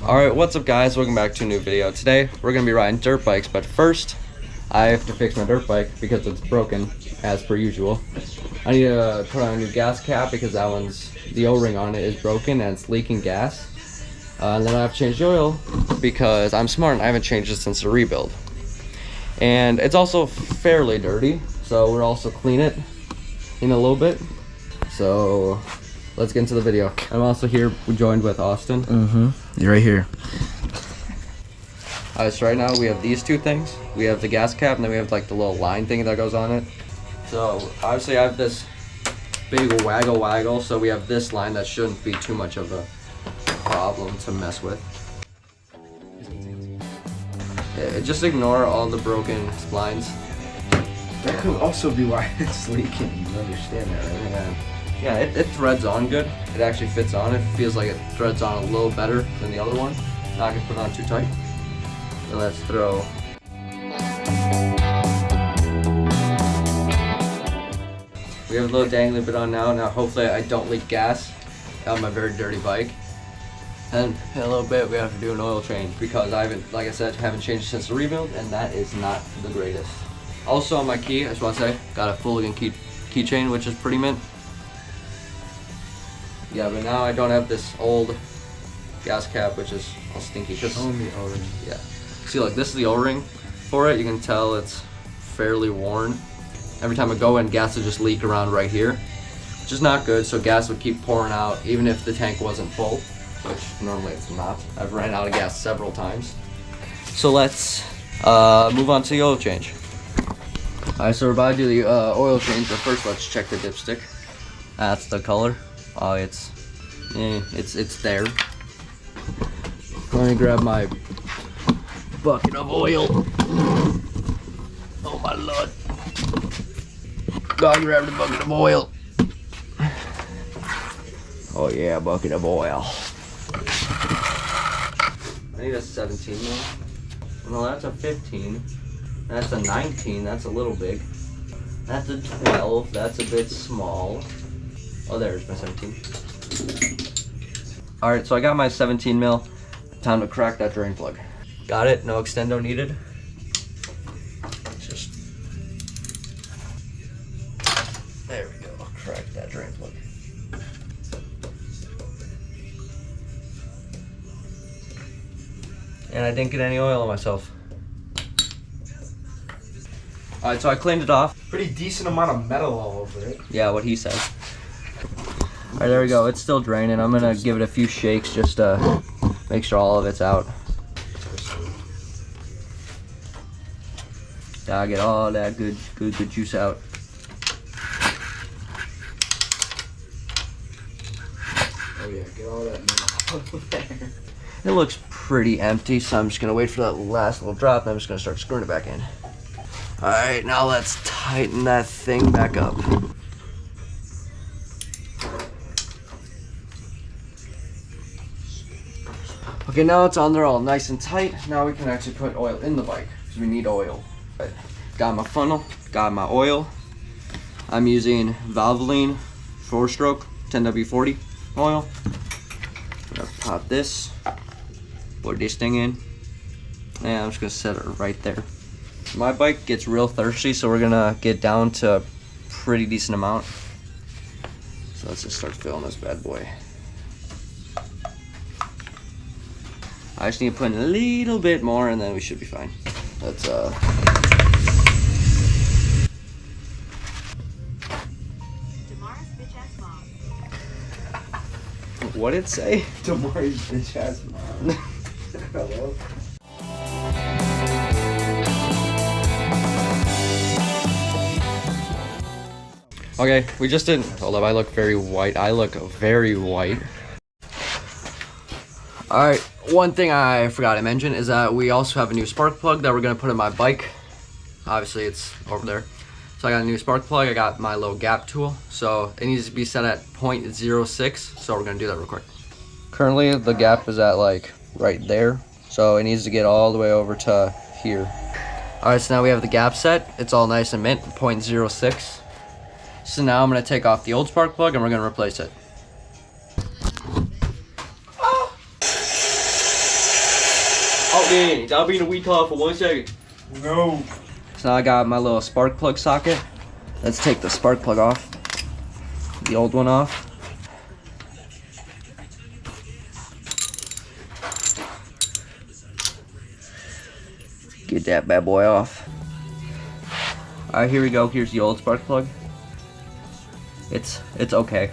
Alright, what's up guys? Welcome back to a new video. Today we're going to be riding dirt bikes, but first I have to fix my dirt bike because it's broken as per usual. I need to put on a new gas cap because that one's, the O-ring on it is broken and it's leaking gas. And then I have to change the oil because I'm smart and I haven't changed it since the rebuild. And it's also fairly dirty, so we'll also clean it in a little bit. So let's get into the video. I'm also here joined with Austin. You're right here. Alright, so right now we have these two things. We have the gas cap and then we have like the little line thing that goes on it. So obviously I have this big waggle, so we have this line that shouldn't be too much of a problem to mess with. Yeah, just ignore all the broken splines. That could also be why it's leaking. You understand that, right? Yeah, it threads on good. It actually fits on. It feels like it threads on a little better than the other one. Not gonna put it on too tight. So let's throw. We have a little dangly bit on now. Now hopefully I don't leak gas on my very dirty bike. And in a little bit we have to do an oil change because I haven't, like I said, haven't changed it since the rebuild, and that is not the greatest. Also on my key, I just want to say, got a Fulligan keychain, which is pretty mint. Yeah, but now I don't have this old gas cap, which is all stinky. Show me the O-ring. Yeah. See, like this is the O-ring for it. You can tell it's fairly worn. Every time I go in, gas would just leak around right here, which is not good. So gas would keep pouring out, even if the tank wasn't full, which normally it's not. I've ran out of gas several times. So let's move on to the oil change. Alright, so we're about to do the oil change, but first let's check the dipstick. That's the color. Oh, it's there. Let me grab my bucket of oil. Oh my lord. Go grab the bucket of oil. Oh yeah, bucket of oil. I need a 17 mil. No, that's a 15. That's a 19, that's a little big. That's a 12, that's a bit small. Oh, there's my 17. Alright, so I got my 17 mil. Time to crack that drain plug. Got it, no extendo needed. Just there we go, crack that drain plug. And I didn't get any oil on myself. Alright, so I cleaned it off. Pretty decent amount of metal all over it. Yeah, what he said. Alright, there we go. It's still draining. I'm gonna give it a few shakes just to make sure all of it's out. Gotta get all that good juice out. Oh yeah, get all that metal out there. It looks pretty empty, so I'm just gonna wait for that last little drop, and I'm just gonna start screwing it back in. Alright, now let's tighten that thing back up. Okay, now it's on there all nice and tight. Now we can actually put oil in the bike, because we need oil. Got my funnel, got my oil. I'm using Valvoline 4-stroke 10W40 oil. I'm gonna pop this, put this thing in, and I'm just gonna set it right there. My bike gets real thirsty, so we're gonna get down to a pretty decent amount. So let's just start filling this bad boy. I just need to put in a little bit more and then we should be fine. Let's What'd it say? Tomorrow's bitch ass mom. Hello? Okay, we just didn't. Hold up, I look very white. I look very white. Alright, one thing I forgot to mention is that we also have a new spark plug that we're going to put in my bike. Obviously, it's over there. So I got a new spark plug. I got my little gap tool. So it needs to be set at 0.06. So we're going to do that real quick. Currently, the gap is at like right there. So it needs to get all the way over to here. Alright, so now we have the gap set. It's all nice and mint, 0.06. So now I'm going to take off the old spark plug and we're going to replace it. man, I'll be in a wee talk for 1 second. No. So now I got my little spark plug socket. Let's take the spark plug off. The old one off. Get that bad boy off. Alright, here we go. Here's the old spark plug. It's okay.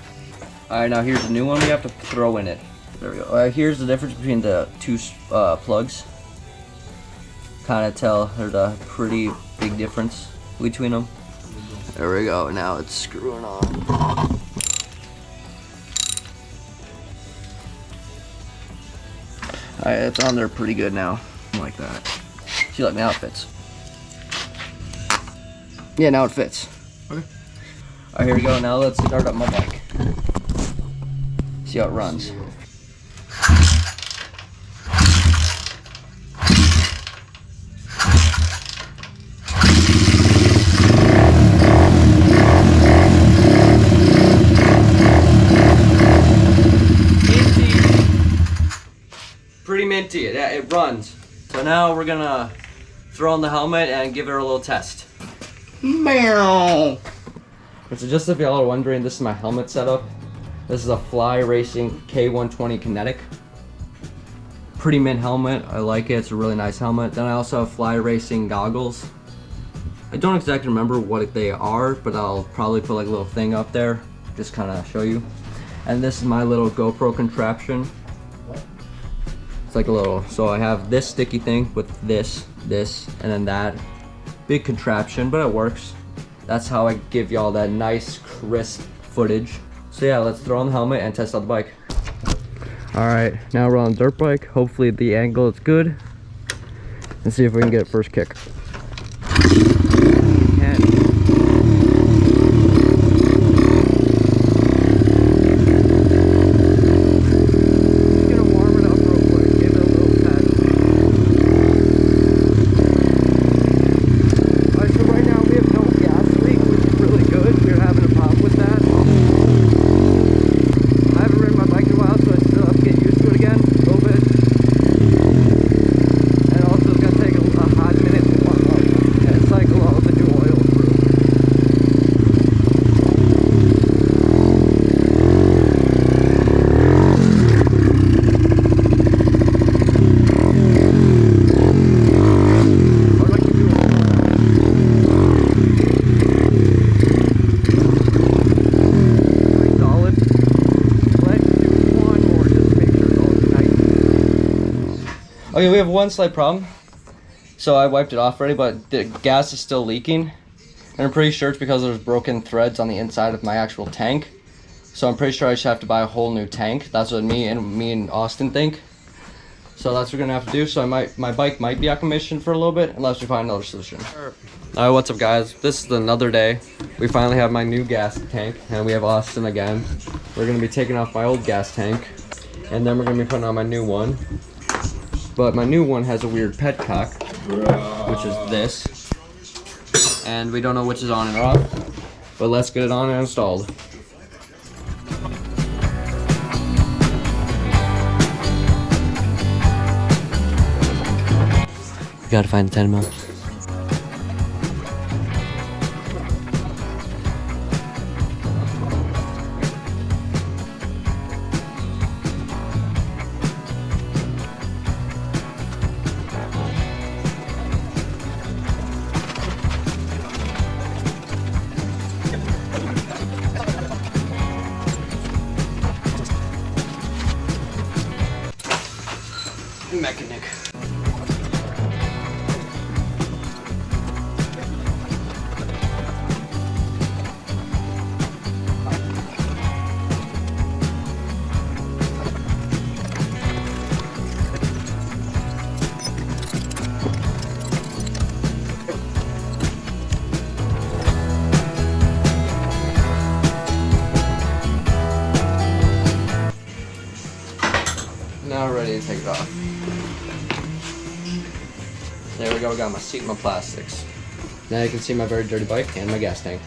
Alright, now here's the new one we have to throw in it. There we go. Alright, here's the difference between the two plugs. Kind of tell there's a pretty big difference between them. There we go. Now it's screwing on. Alright, it's on there pretty good now. Like that. See, like now it fits. Yeah, now it fits. Okay. Alright, here we go. Now let's start up my bike. See how it runs. Pretty minty. It runs. So now we're gonna throw on the helmet and give it a little test. Meow. So just if y'all are wondering, this is my helmet setup. This is a Fly Racing K120 Kinetic. Pretty mint helmet. I like it. It's a really nice helmet. Then I also have Fly Racing goggles. I don't exactly remember what they are, but I'll probably put like a little thing up there, just kind of show you. And this is my little GoPro contraption. It's like a little, so I have this sticky thing with this, and then that. Big contraption, but it works. That's how I give y'all that nice, crisp footage. So yeah, let's throw on the helmet and test out the bike. All right, now we're on the dirt bike. Hopefully the angle is good. And see if we can get it first kick. Okay, we have one slight problem. So I wiped it off already, but the gas is still leaking. And I'm pretty sure it's because there's broken threads on the inside of my actual tank. So I'm pretty sure I should have to buy a whole new tank. That's what me and Austin think. So that's what we're gonna have to do. So my bike might be out of commission for a little bit unless we find another solution. Alright, what's up guys? This is another day. We finally have my new gas tank and we have Austin again. We're gonna be taking off my old gas tank and then we're gonna be putting on my new one. But my new one has a weird petcock, which is this. And we don't know which is on and off. But let's get it on and installed. We gotta find the 10 mil. Mechanic. Now we're ready to take it off. There we go, got my seat and my plastics. Now you can see my very dirty bike and my gas tank.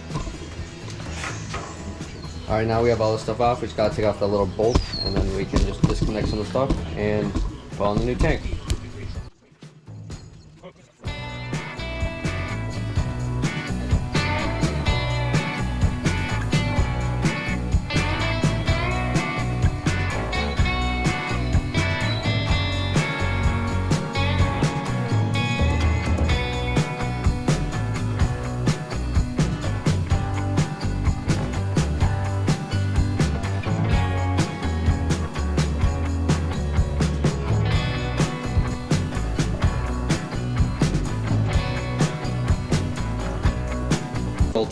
Alright, now we have all this stuff off. We just gotta take off that little bolt and then we can just disconnect some of the stuff and put on the new tank.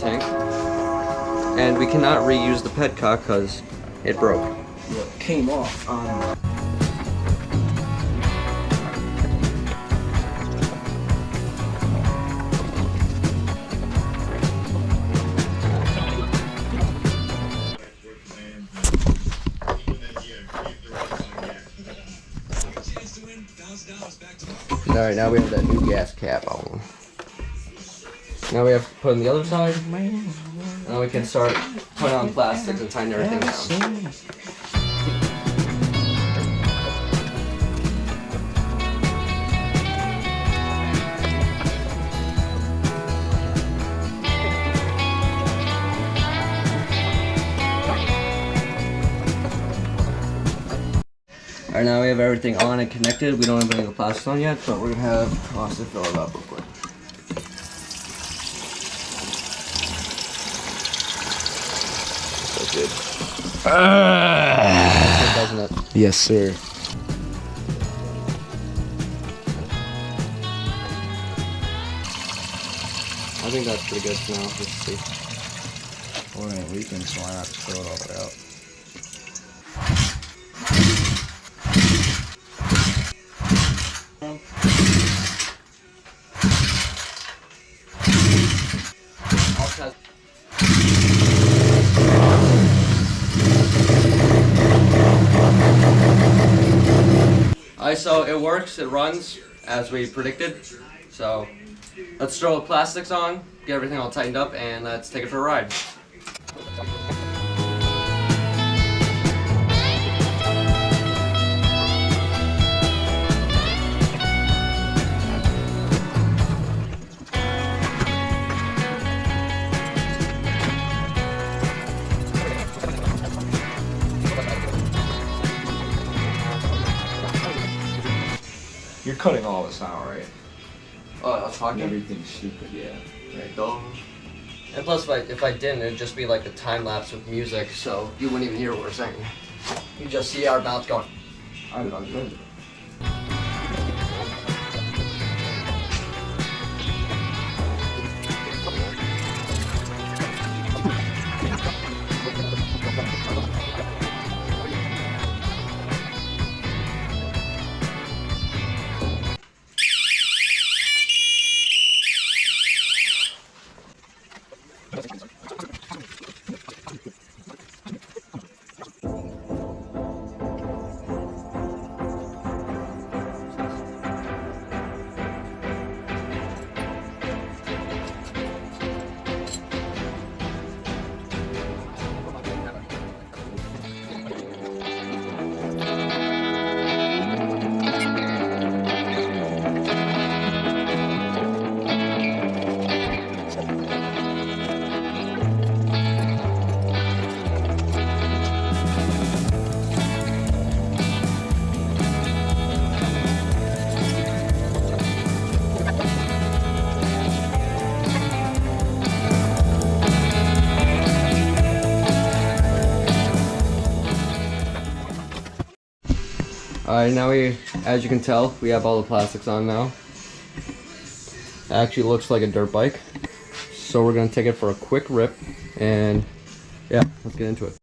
tank. And we cannot reuse the petcock because it broke. What came off on. Alright, now we have that new gas cap on. Now we have to put on the other side. Now we can start putting on plastics and tighten everything down. Alright, now we have everything on and connected. We don't have any of the plastics on yet, but we're gonna have Austin fill it up real quick. So good. Doesn't it? Yes, sir. I think that's pretty good for now. Let's see. Well, it ain't leaking, so why not throw it all the way out? Alright, so it works, it runs as we predicted. So let's throw the plastics on, get everything all tightened up, and let's take it for a ride. You're cutting all this out, right? Oh, I was talking? Everything's stupid, yeah. Right, dumb. And plus, if I didn't, it'd just be like a time lapse with music, so you wouldn't even hear what we're saying. You just see our mouths going. I don't know. Alright, now as you can tell, we have all the plastics on now. It actually looks like a dirt bike. So we're gonna take it for a quick rip, and yeah, let's get into it.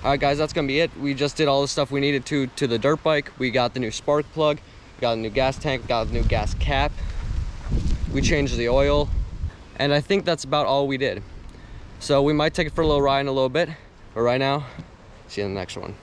Alright guys, that's gonna be it. We just did all the stuff we needed to the dirt bike. We got the new spark plug, got a new gas tank, got the new gas cap. We changed the oil, and I think that's about all we did. So we might take it for a little ride in a little bit, but right now, see you in the next one.